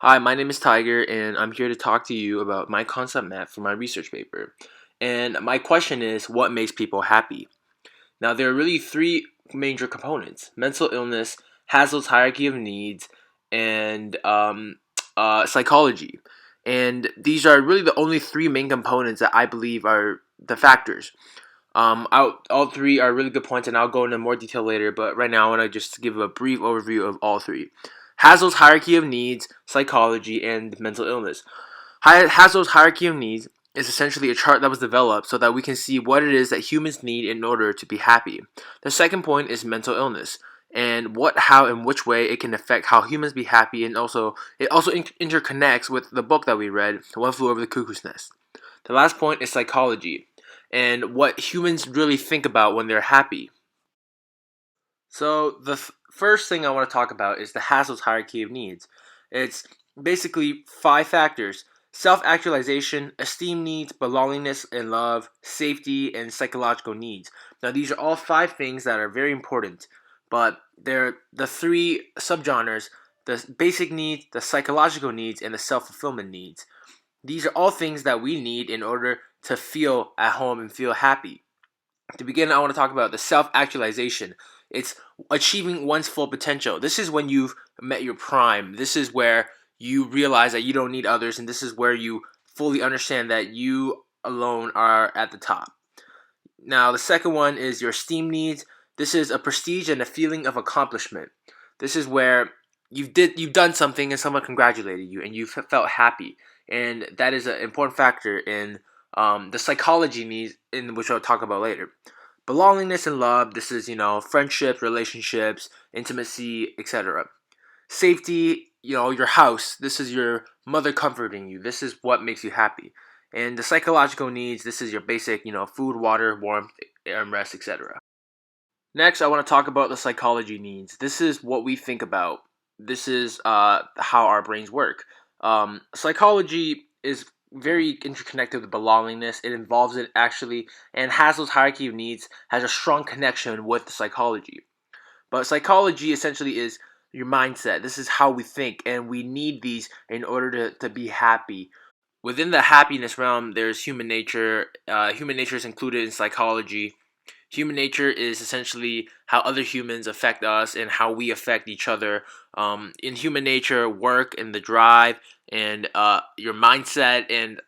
Hi, my name is Tiger, and I'm here to talk to you about my concept map for my research paper. And my question is, what makes people happy? Now, there are really three major components: mental illness, Haslow's hierarchy of needs, and psychology. And these are really the only three main components that I believe are the factors. All three are really good points, and I'll go into more detail later. But right now, I want to just give a brief overview of all three. Haslow's hierarchy of needs, psychology, and mental illness. Haslow's hierarchy of needs is essentially a chart that was developed so that we can see what it is that humans need in order to be happy. The second point is mental illness and what, how, and which way it can affect how humans be happy, and it also interconnects with the book that we read, One Flew Over the Cuckoo's Nest. The last point is psychology and what humans really think about when they're happy. So the first thing I want to talk about is the Haslow's hierarchy of needs. It's basically five factors: self-actualization, esteem needs, belongingness and love, safety, and psychological needs. Now these are all five things that are very important, but they're the three subgenres: the basic needs, the psychological needs, and the self-fulfillment needs. These are all things that we need in order to feel at home and feel happy. To begin, I want to talk about the self actualization. It's achieving one's full potential. This is when you've met your prime. This is where you realize that you don't need others, and this is where you fully understand that you alone are at the top. Now, the second one is your esteem needs. This is a prestige and a feeling of accomplishment. This is where you've done something and someone congratulated you and you felt happy, and that is an important factor in the psychology needs, in which I'll talk about later. Belongingness and love. This is friendships, relationships, intimacy, etc. Safety. Your house. This is your mother comforting you. This is what makes you happy. And the psychological needs, this is your basic, food, water, warmth, and rest, etc. Next, I want to talk about the psychology needs. This is what we think about. This is how our brains work. Psychology is very interconnected with belongingness. It involves it actually, and Haslow's hierarchy of needs has a strong connection with the psychology. But psychology essentially is your mindset. This is how we think, and we need these in order to be happy. Within the happiness realm, there's human nature. Human nature is included in psychology. Human nature is essentially how other humans affect us and how we affect each other. In human nature, work and the drive and your mindset and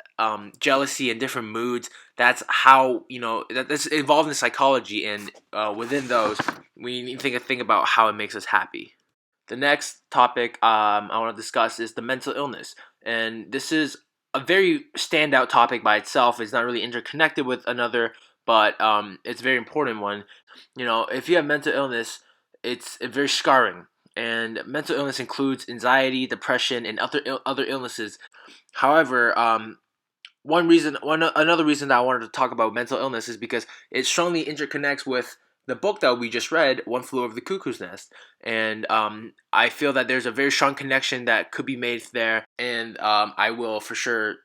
jealousy and different moods. That's how that's involved in psychology, and within those, we need to think about how it makes us happy. The next topic I want to discuss is the mental illness, and this is a very standout topic by itself. It's not really interconnected with another, but it's a very important one. If you have mental illness, it's very scarring, and mental illness includes anxiety, depression, and other illnesses. However, another reason that I wanted to talk about mental illness is because it strongly interconnects with the book that we just read, One Flew Over the Cuckoo's Nest, and I feel that there's a very strong connection that could be made there, and I will for sure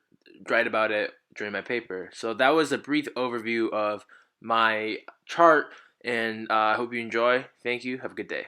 write about it during my paper. So that was a brief overview of my chart, and I hope you enjoy. Thank you. Have a good day.